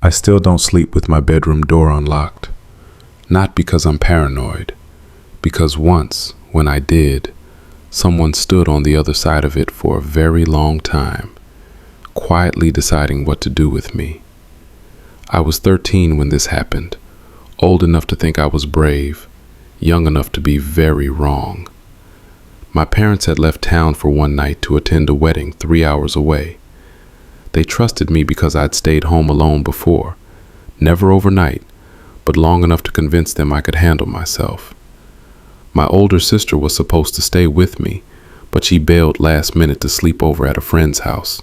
I still don't sleep with my bedroom door unlocked. Not because I'm paranoid, because once, when I did, someone stood on the other side of it for a very long time, quietly deciding what to do with me. I was 13 when this happened, old enough to think I was brave, young enough to be very wrong. My parents had left town for one night to attend a wedding 3 hours away. They trusted me because I'd stayed home alone before, never overnight, but long enough to convince them I could handle myself. My older sister was supposed to stay with me, but she bailed last minute to sleep over at a friend's house.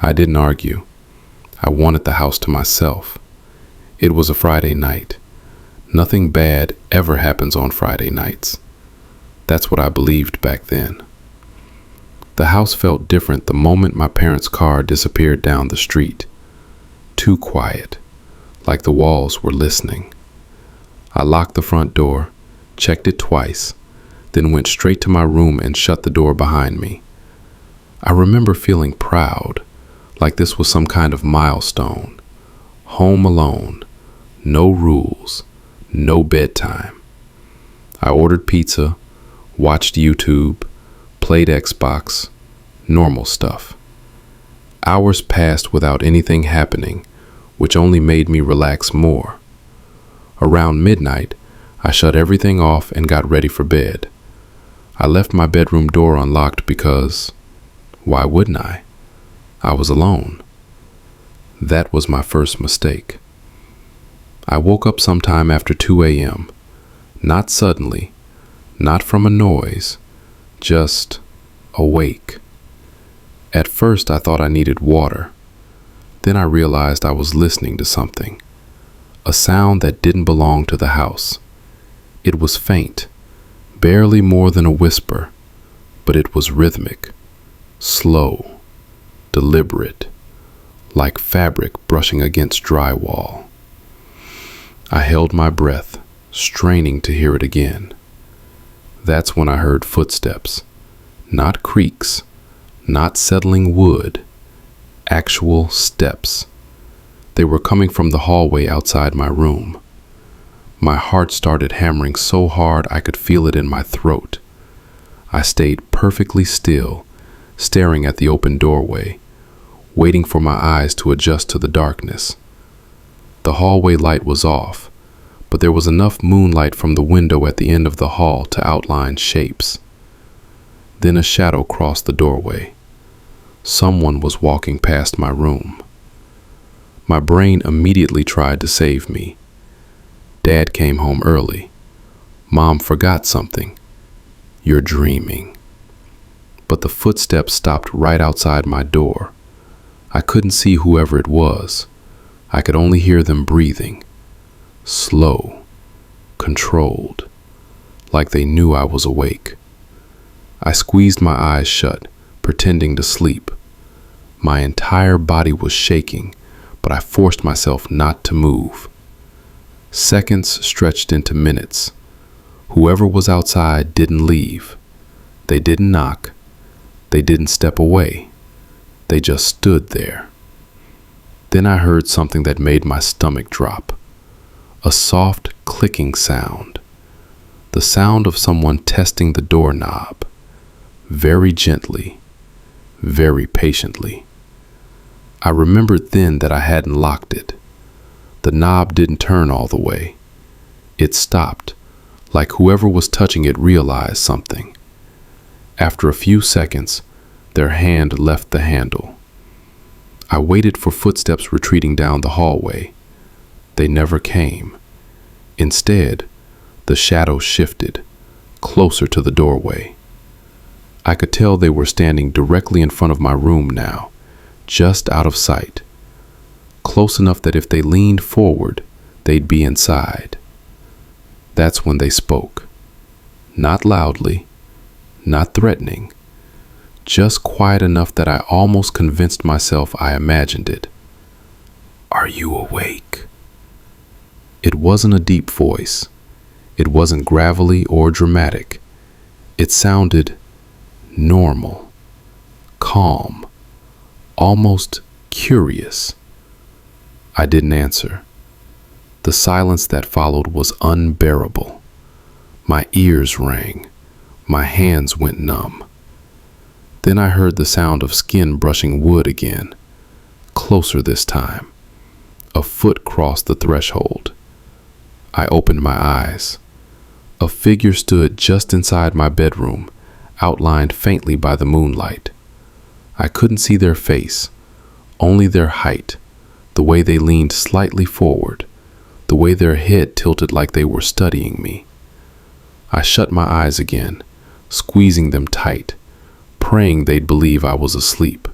I didn't argue. I wanted the house to myself. It was a Friday night. Nothing bad ever happens on Friday nights. That's what I believed back then. The house felt different the moment my parents' car disappeared down the street. Too quiet, like the walls were listening. I locked the front door, checked it twice, then went straight to my room and shut the door behind me. I remember feeling proud, like this was some kind of milestone. Home alone, no rules, no bedtime. I ordered pizza, watched YouTube, played Xbox, normal stuff. Hours passed without anything happening, which only made me relax more. Around midnight, I shut everything off and got ready for bed. I left my bedroom door unlocked because, why wouldn't I? I was alone. That was my first mistake. I woke up sometime after 2 a.m., not suddenly, not from a noise, just awake. At first I thought I needed water. Then I realized I was listening to something, a sound that didn't belong to the house. It was faint, barely more than a whisper, but it was rhythmic, slow, deliberate, like fabric brushing against drywall. I held my breath, straining to hear it again. That's when I heard footsteps, not creaks, not settling wood, actual steps. They were coming from the hallway outside my room. My heart started hammering so hard I could feel it in my throat. I stayed perfectly still, staring at the open doorway, waiting for my eyes to adjust to the darkness. The hallway light was off, but there was enough moonlight from the window at the end of the hall to outline shapes. Then a shadow crossed the doorway. Someone was walking past my room. My brain immediately tried to save me. Dad came home early. Mom forgot something. You're dreaming. But the footsteps stopped right outside my door. I couldn't see whoever it was. I could only hear them breathing. Slow, controlled, like they knew I was awake. I squeezed my eyes shut, pretending to sleep. My entire body was shaking, but I forced myself not to move. Seconds stretched into minutes. Whoever was outside didn't leave. They didn't knock. They didn't step away. They just stood there. Then I heard something that made my stomach drop. A soft clicking sound. The sound of someone testing the doorknob. Very gently, very patiently. I remembered then that I hadn't locked it. The knob didn't turn all the way. It stopped, like whoever was touching it realized something. After a few seconds, their hand left the handle. I waited for footsteps retreating down the hallway. They never came. Instead, the shadow shifted, closer to the doorway. I could tell they were standing directly in front of my room now, just out of sight, close enough that if they leaned forward, they'd be inside. That's when they spoke. Not loudly, not threatening, just quiet enough that I almost convinced myself I imagined it. Are you awake? It wasn't a deep voice. It wasn't gravelly or dramatic. It sounded normal, calm, almost curious. I didn't answer. The silence that followed was unbearable. My ears rang. My hands went numb. Then I heard the sound of skin brushing wood again, closer this time. A foot crossed the threshold. I opened my eyes. A figure stood just inside my bedroom, outlined faintly by the moonlight. I couldn't see their face, only their height, the way they leaned slightly forward, the way their head tilted like they were studying me. I shut my eyes again, squeezing them tight, praying they'd believe I was asleep.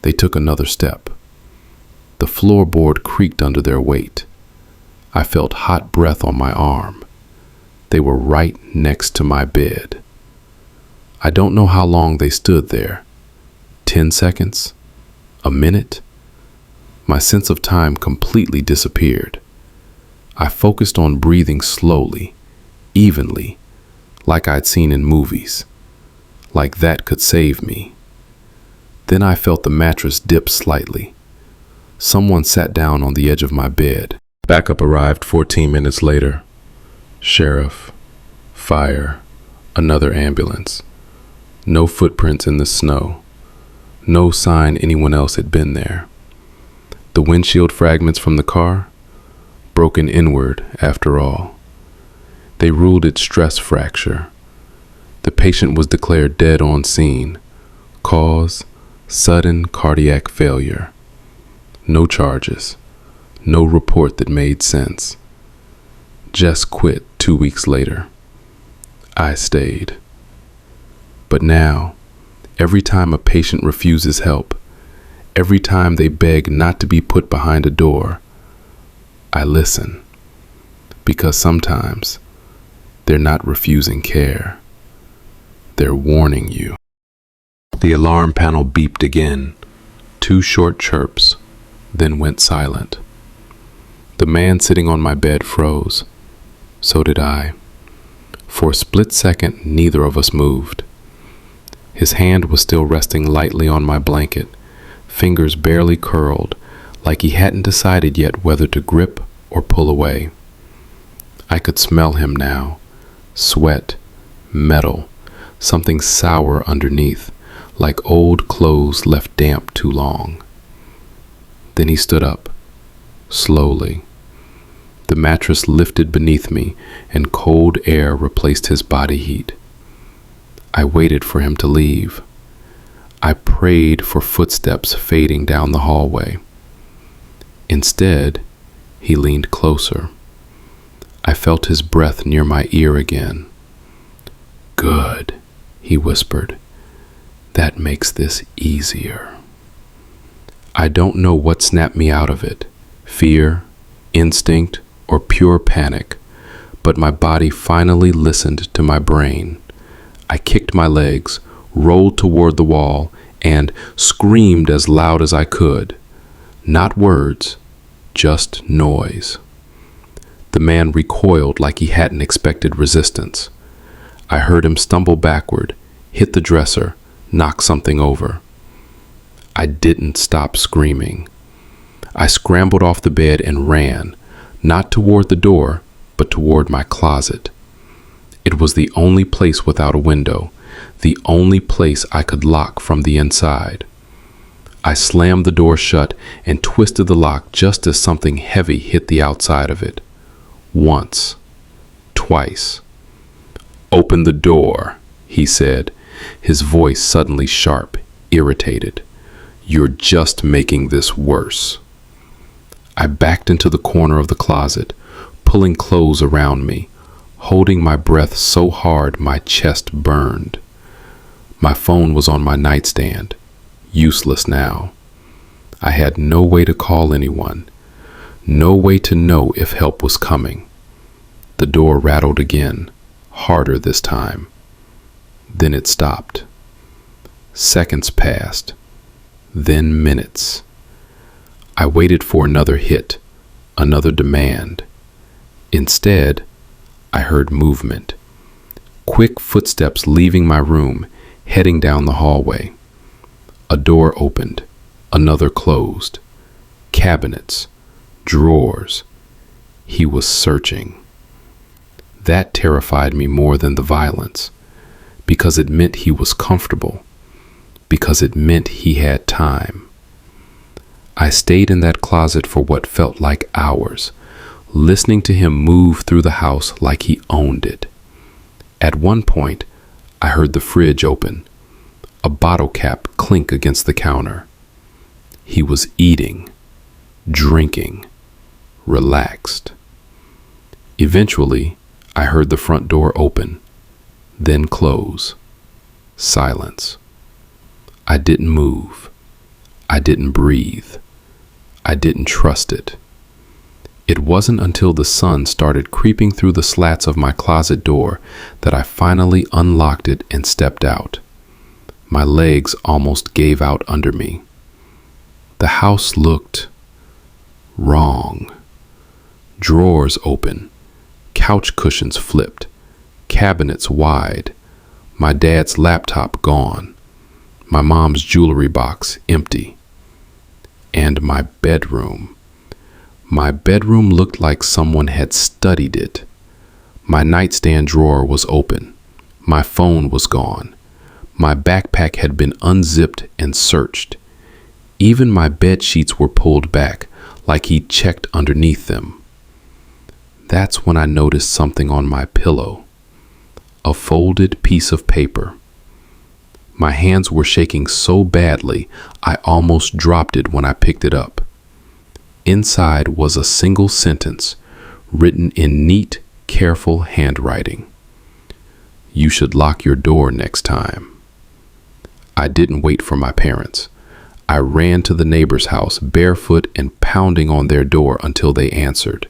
They took another step. The floorboard creaked under their weight. I felt hot breath on my arm. They were right next to my bed. I don't know how long they stood there. 10 seconds? A minute? My sense of time completely disappeared. I focused on breathing slowly, evenly, like I'd seen in movies. Like that could save me. Then I felt the mattress dip slightly. Someone sat down on the edge of my bed. Backup arrived 14 minutes later. Sheriff, fire, another ambulance. No footprints in the snow. No sign anyone else had been there. The windshield fragments from the car, broken inward after all. They ruled it stress fracture. The patient was declared dead on scene. Cause, sudden cardiac failure. No charges. No report that made sense. Jess quit 2 weeks later. I stayed. But now, every time a patient refuses help, every time they beg not to be put behind a door, I listen. Because sometimes they're not refusing care. They're warning you. The alarm panel beeped again. 2 short chirps, then went silent. The man sitting on my bed froze. So did I. For a split second, neither of us moved. His hand was still resting lightly on my blanket, fingers barely curled, like he hadn't decided yet whether to grip or pull away. I could smell him now. Sweat, metal, something sour underneath, like old clothes left damp too long. Then he stood up, slowly. The mattress lifted beneath me, and cold air replaced his body heat. I waited for him to leave. I prayed for footsteps fading down the hallway. Instead, he leaned closer. I felt his breath near my ear again. "Good," he whispered. "That makes this easier." I don't know what snapped me out of it, fear, instinct, or pure panic, but my body finally listened to my brain. I kicked my legs, rolled toward the wall, and screamed as loud as I could. Not words, just noise. The man recoiled like he hadn't expected resistance. I heard him stumble backward, hit the dresser, knock something over. I didn't stop screaming. I scrambled off the bed and ran, not toward the door, but toward my closet. It was the only place without a window, the only place I could lock from the inside. I slammed the door shut and twisted the lock just as something heavy hit the outside of it. Once, twice. "Open the door," he said, his voice suddenly sharp, irritated. "You're just making this worse." I backed into the corner of the closet, pulling clothes around me, holding my breath so hard my chest burned. My phone was on my nightstand, useless now. I had no way to call anyone, no way to know if help was coming. The door rattled again, harder this time. Then it stopped. Seconds passed, then minutes. I waited for another hit, another demand. Instead, I heard movement. Quick footsteps leaving my room, heading down the hallway. A door opened, another closed. cabinets, drawers. He was searching. That terrified me more than the violence, because it meant he was comfortable, because it meant he had time. I stayed in that closet for what felt like hours, listening to him move through the house like he owned it. At one point, I heard the fridge open, a bottle cap clink against the counter. He was eating, drinking, relaxed. Eventually, I heard the front door open, then close. Silence. I didn't move. I didn't breathe. I didn't trust it. It wasn't until the sun started creeping through the slats of my closet door that I finally unlocked it and stepped out. My legs almost gave out under me. The house looked wrong. Drawers open, couch cushions flipped, cabinets wide, my dad's laptop gone, my mom's jewelry box empty, and my bedroom. My bedroom looked like someone had studied it. My nightstand drawer was open. My phone was gone. My backpack had been unzipped and searched. Even my bed sheets were pulled back, like he'd checked underneath them. That's when I noticed something on my pillow. A folded piece of paper. My hands were shaking so badly, I almost dropped it when I picked it up. Inside was a single sentence, written in neat, careful handwriting. You should lock your door next time. I didn't wait for my parents. I ran to the neighbor's house, barefoot and pounding on their door until they answered.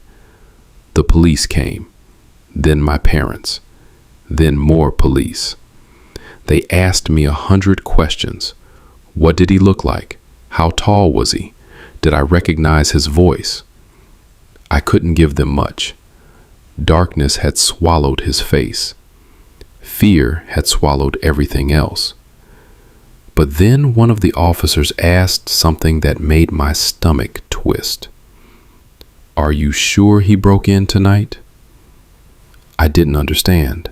The police came, then my parents, then more police. They asked me 100 questions. What did he look like? How tall was he? Did I recognize his voice? I couldn't give them much. Darkness had swallowed his face. Fear had swallowed everything else. But then one of the officers asked something that made my stomach twist. Are you sure he broke in tonight? I didn't understand.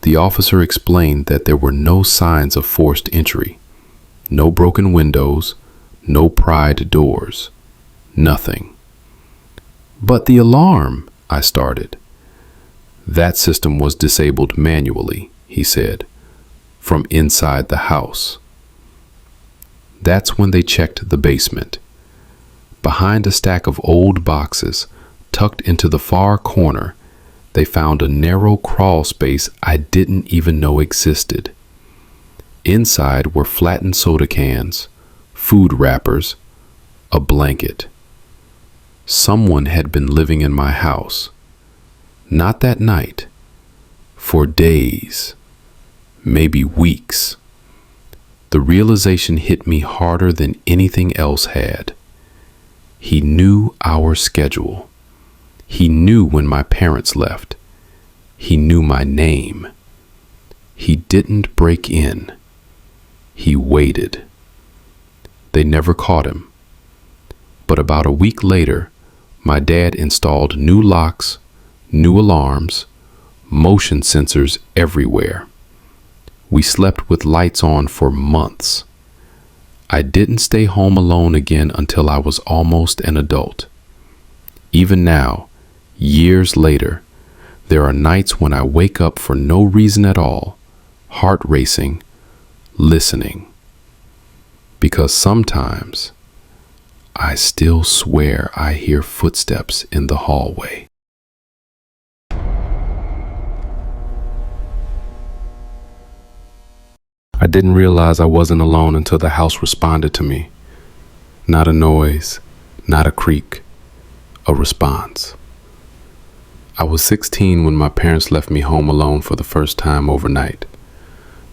The officer explained that there were no signs of forced entry, no broken windows, no pried doors, nothing. But the alarm, I started. That system was disabled manually, he said, from inside the house. That's when they checked the basement. Behind a stack of old boxes, tucked into the far corner, they found a narrow crawl space I didn't even know existed. Inside were flattened soda cans, food wrappers, a blanket. Someone had been living in my house. Not that night. For days. Maybe weeks. The realization hit me harder than anything else had. He knew our schedule. He knew when my parents left. He knew my name. He didn't break in. He waited. They never caught him. But about a week later, my dad installed new locks, new alarms, motion sensors everywhere. We slept with lights on for months. I didn't stay home alone again until I was almost an adult. Even now, years later, there are nights when I wake up for no reason at all, heart racing, listening. Because sometimes I still swear I hear footsteps in the hallway. I didn't realize I wasn't alone until the house responded to me. Not a noise, not a creak, a response. I was 16 when my parents left me home alone for the first time overnight.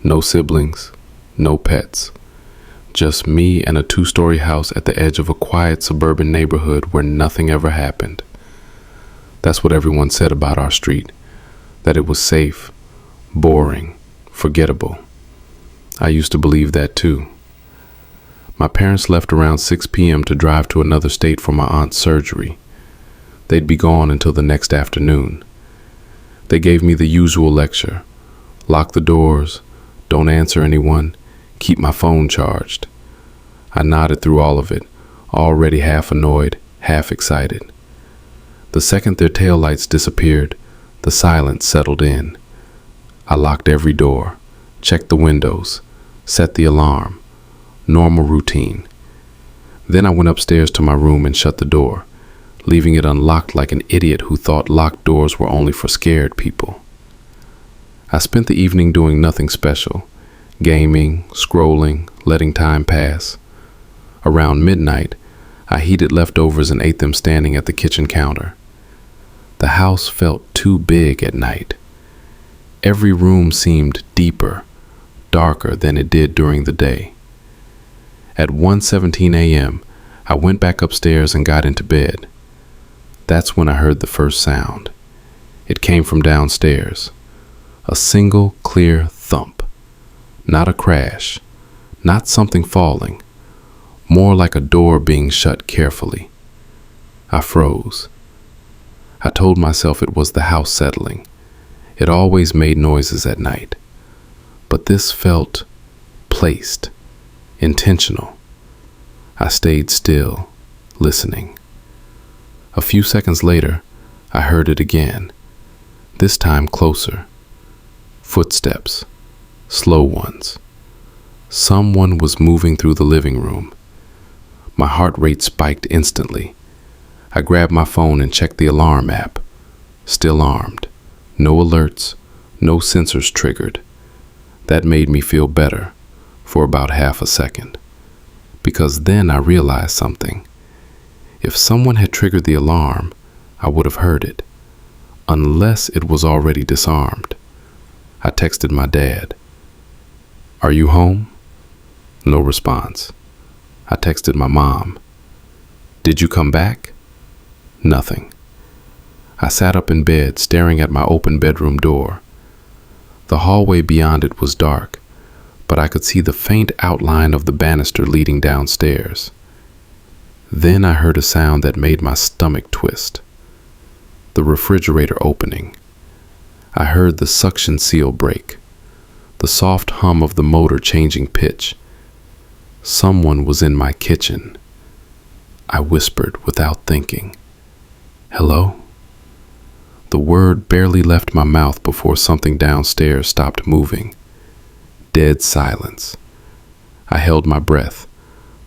No siblings, no pets. Just me and a 2-story house at the edge of a quiet suburban neighborhood where nothing ever happened. That's what everyone said about our street, that it was safe, boring, forgettable. I used to believe that too. My parents left around 6 p.m. to drive to another state for my aunt's surgery. They'd be gone until the next afternoon. They gave me the usual lecture. Lock the doors, don't answer anyone, keep my phone charged. I nodded through all of it, already half annoyed, half excited. The second their taillights disappeared, the silence settled in. I locked every door, checked the windows, set the alarm. Normal routine. Then I went upstairs to my room and shut the door, leaving it unlocked like an idiot who thought locked doors were only for scared people. I spent the evening doing nothing special, gaming, scrolling, letting time pass. Around midnight, I heated leftovers and ate them standing at the kitchen counter. The house felt too big at night. Every room seemed deeper, darker than it did during the day. At 1:17 a.m., I went back upstairs and got into bed. That's when I heard the first sound. It came from downstairs. A single, clear thump. Not a crash. Not something falling. More like a door being shut carefully. I froze. I told myself it was the house settling. It always made noises at night. But this felt placed. Intentional. I stayed still, listening. A few seconds later, I heard it again, this time closer. Footsteps, slow ones. Someone was moving through the living room. My heart rate spiked instantly. I grabbed my phone and checked the alarm app. Still armed. No alerts, no sensors triggered. That made me feel better. For about half a second, because then I realized something. If someone had triggered the alarm, I would have heard it, unless it was already disarmed. I texted my dad. "Are you home?" No response. I texted my mom. "Did you come back?" Nothing. I sat up in bed, staring at my open bedroom door. The hallway beyond it was dark, but I could see the faint outline of the banister leading downstairs. Then I heard a sound that made my stomach twist. The refrigerator opening. I heard the suction seal break, the soft hum of the motor changing pitch. Someone was in my kitchen. I whispered without thinking, "Hello?" The word barely left my mouth before something downstairs stopped moving. Dead silence. I held my breath,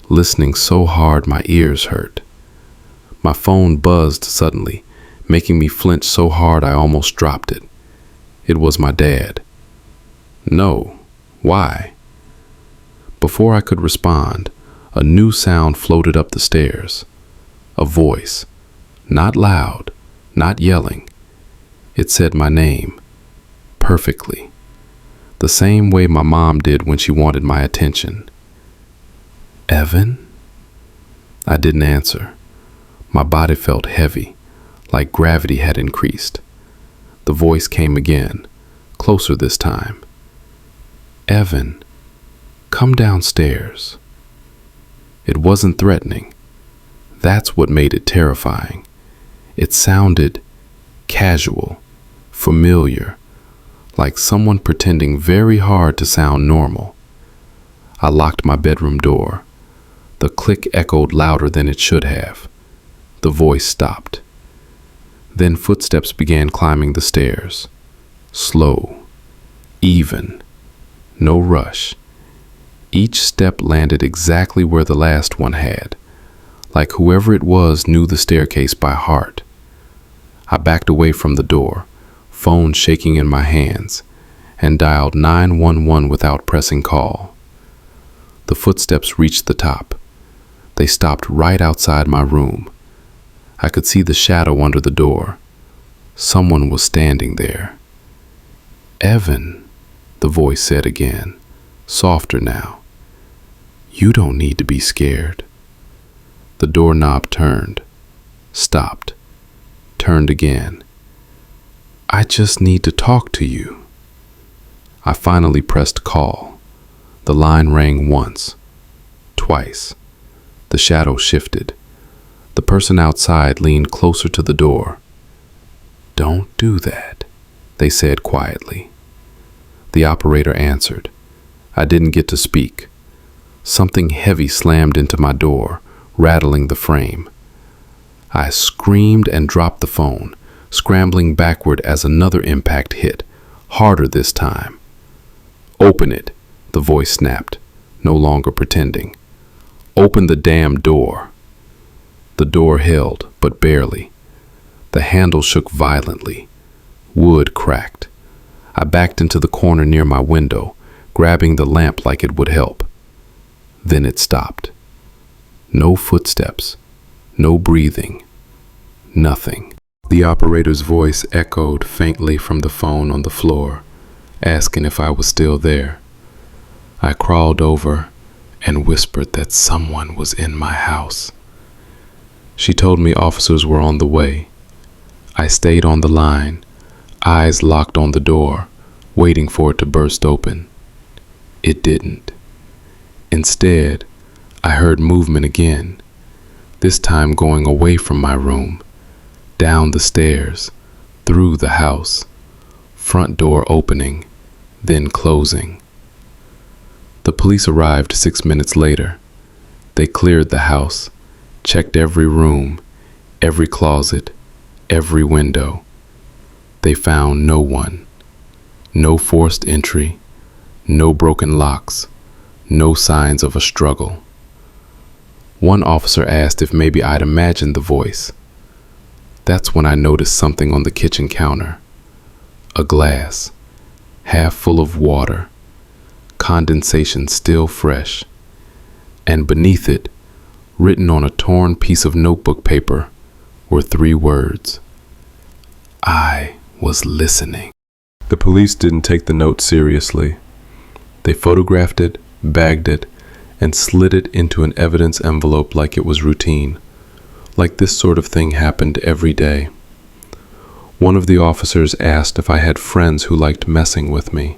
listening so hard my ears hurt. My phone buzzed suddenly, making me flinch so hard I almost dropped it. It was my dad. "No. Why?" Before I could respond, a new sound floated up the stairs. A voice. Not loud, not yelling. It said my name. Perfectly. The same way my mom did when she wanted my attention. "Evan?" I didn't answer. My body felt heavy, like gravity had increased. The voice came again, closer this time. "Evan, come downstairs." It wasn't threatening. That's what made it terrifying. It sounded casual, familiar, like someone pretending very hard to sound normal. I locked my bedroom door. The click echoed louder than it should have. The voice stopped. Then footsteps began climbing the stairs. Slow, even, no rush. Each step landed exactly where the last one had, like whoever it was knew the staircase by heart. I backed away from the door, phone shaking in my hands, and dialed 911 without pressing call. The footsteps reached the top. They stopped right outside my room. I could see the shadow under the door. Someone was standing there. "Evan," the voice said again, softer now. "You don't need to be scared." The doorknob turned, stopped, turned again. "I just need to talk to you." I finally pressed call. The line rang once, twice. The shadow shifted. The person outside leaned closer to the door. "Don't do that," they said quietly. The operator answered. I didn't get to speak. Something heavy slammed into my door, rattling the frame. I screamed and dropped the phone, scrambling backward as another impact hit, harder this time. "Open it," the voice snapped, no longer pretending. "Open the damn door." The door held, but barely. The handle shook violently. Wood cracked. I backed into the corner near my window, grabbing the lamp like it would help. Then it stopped. No footsteps, no breathing, nothing. The operator's voice echoed faintly from the phone on the floor, asking if I was still there. I crawled over and whispered that someone was in my house. She told me officers were on the way. I stayed on the line, eyes locked on the door, waiting for it to burst open. It didn't. Instead, I heard movement again, this time going away from my room, down the stairs, through the house, front door opening, then closing. The police arrived 6 minutes later. They cleared the house, checked every room, every closet, every window. They found no one. No forced entry, no broken locks, no signs of a struggle. One officer asked if maybe I'd imagined the voice. That's when I noticed something on the kitchen counter. A glass, half full of water, condensation still fresh, and beneath it, written on a torn piece of notebook paper, were 3 words. I was listening. The police didn't take the note seriously. They photographed it, bagged it, and slid it into an evidence envelope like it was routine, like this sort of thing happened every day. One of the officers asked if I had friends who liked messing with me.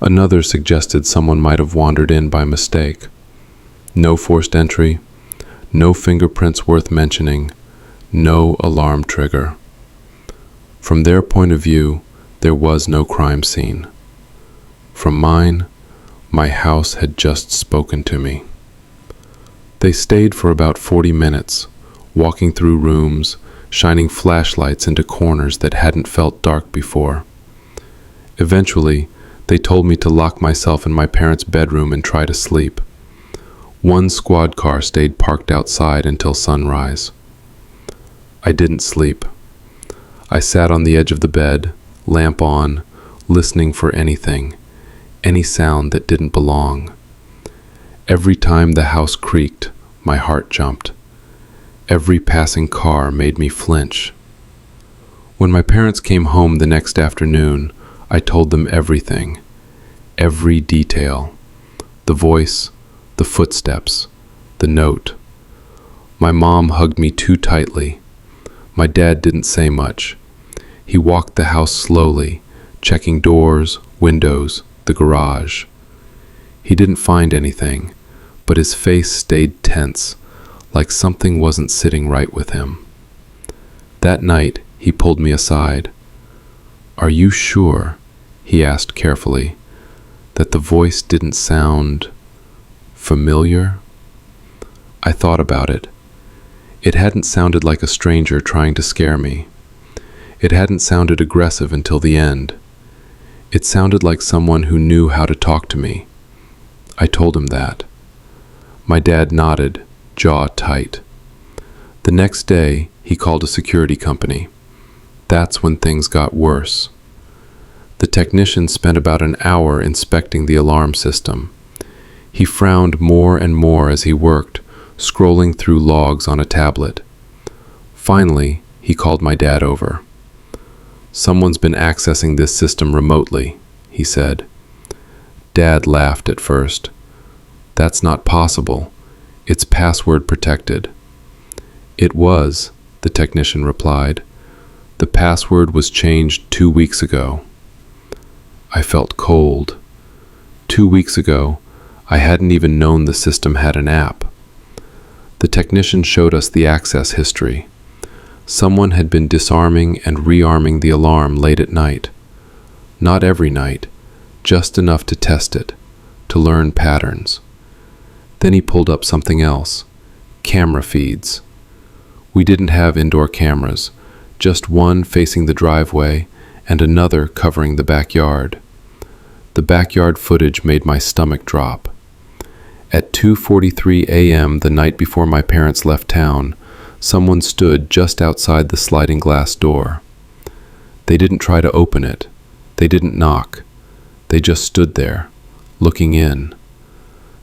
Another suggested someone might have wandered in by mistake. No forced entry, no fingerprints worth mentioning, no alarm trigger. From their point of view, there was no crime scene. From mine, my house had just spoken to me. They stayed for about 40 minutes, walking through rooms, shining flashlights into corners that hadn't felt dark before. Eventually, they told me to lock myself in my parents' bedroom and try to sleep. One squad car stayed parked outside until sunrise. I didn't sleep. I sat on the edge of the bed, lamp on, listening for anything, any sound that didn't belong. Every time the house creaked, my heart jumped. Every passing car made me flinch. When my parents came home the next afternoon, I told them everything, every detail, the voice, the footsteps, the note. My mom hugged me too tightly. My dad didn't say much. He walked the house slowly, checking doors, windows, the garage. He didn't find anything, but his face stayed tense, like something wasn't sitting right with him. That night, he pulled me aside. "Are you sure," he asked carefully, "that the voice didn't sound familiar?" I thought about it. It hadn't sounded like a stranger trying to scare me. It hadn't sounded aggressive until the end. It sounded like someone who knew how to talk to me. I told him that. My dad nodded, jaw tight. The next day, he called a security company. That's when things got worse. The technician spent about an hour inspecting the alarm system. He frowned more and more as he worked, scrolling through logs on a tablet. Finally, he called my dad over. "Someone's been accessing this system remotely," he said. Dad laughed at first. "That's not possible. It's password protected." "It was," the technician replied. "The password was changed 2 weeks ago." I felt cold. 2 weeks ago, I hadn't even known the system had an app. The technician showed us the access history. Someone had been disarming and rearming the alarm late at night. Not every night, just enough to test it, to learn patterns. Then he pulled up something else, camera feeds. We didn't have indoor cameras, just one facing the driveway and another covering the backyard. The backyard footage made my stomach drop. At 2:43 a.m. the night before my parents left town, someone stood just outside the sliding glass door. They didn't try to open it. They didn't knock. They just stood there, looking in.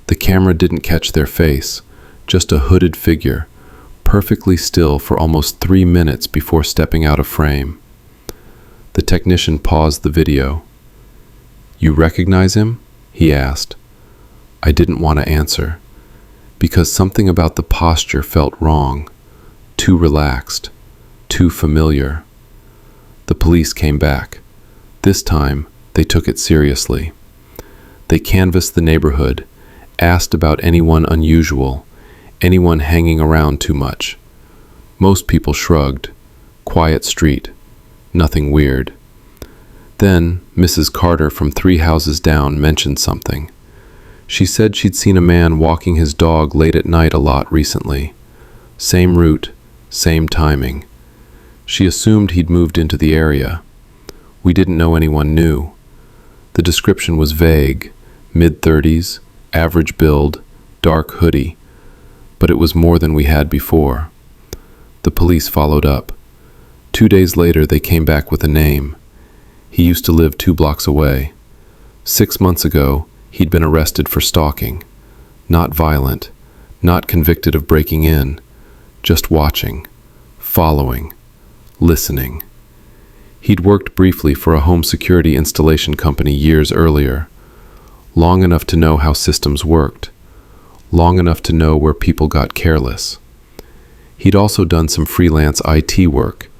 The camera didn't catch their face, just a hooded figure, perfectly still for almost 3 minutes before stepping out of frame. The technician paused the video. "You recognize him?" he asked. I didn't want to answer, because something about the posture felt wrong, too relaxed, too familiar. The police came back. This time, they took it seriously. They canvassed the neighborhood, asked about anyone unusual, anyone hanging around too much. Most people shrugged. Quiet street. Nothing weird. Then, Mrs. Carter from 3 houses down mentioned something. She said she'd seen a man walking his dog late at night a lot recently. Same route, same timing. She assumed he'd moved into the area. We didn't know anyone new. The description was vague, mid-30s, average build, dark hoodie, but it was more than we had before. The police followed up. 2 days later, they came back with a name. He used to live 2 blocks away. 6 months ago, he'd been arrested for stalking. Not violent, not convicted of breaking in, just watching, following, listening. He'd worked briefly for a home security installation company years earlier, long enough to know how systems worked, long enough to know where people got careless. He'd also done some freelance IT work,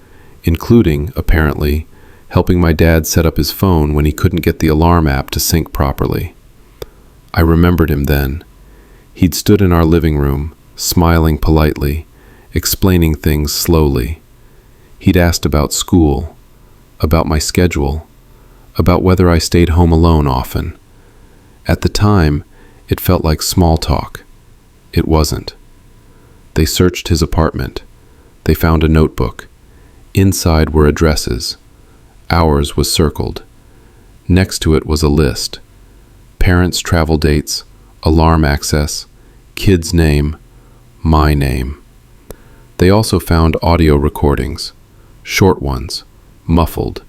including, apparently, helping my dad set up his phone when he couldn't get the alarm app to sync properly. I remembered him then. He'd stood in our living room, smiling politely, explaining things slowly. He'd asked about school, about my schedule, about whether I stayed home alone often. At the time, it felt like small talk. It wasn't. They searched his apartment. They found a notebook. Inside were addresses. Ours was circled. Next to it was a list. Parents' travel dates, alarm access, kid's name, my name. They also found audio recordings, short ones, muffled,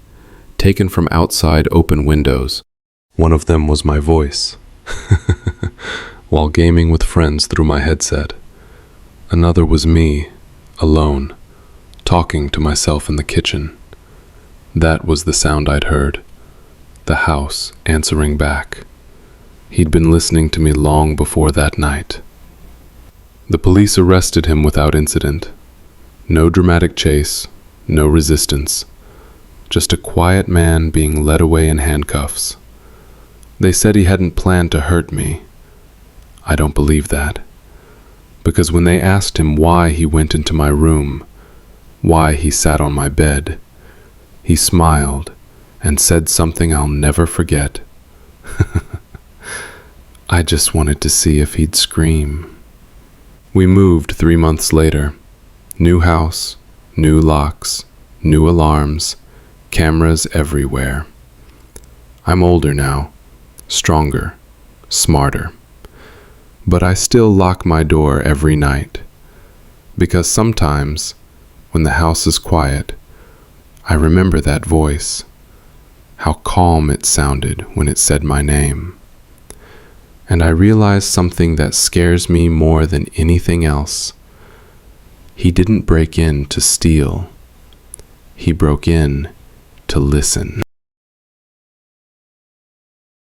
taken from outside open windows. One of them was my voice, while gaming with friends through my headset. Another was me, alone, talking to myself in the kitchen. That was the sound I'd heard, the house answering back. He'd been listening to me long before that night. The police arrested him without incident. No dramatic chase, no resistance. Just a quiet man being led away in handcuffs. They said he hadn't planned to hurt me. I don't believe that. Because when they asked him why he went into my room, why he sat on my bed, he smiled and said something I'll never forget. I just wanted to see if he'd scream. We moved 3 months later. New house, new locks, new alarms, cameras everywhere. I'm older now, stronger, smarter. But I still lock my door every night. Because sometimes, when the house is quiet, I remember that voice, how calm it sounded when it said my name. And I realize something that scares me more than anything else. He didn't break in to steal. He broke in to listen.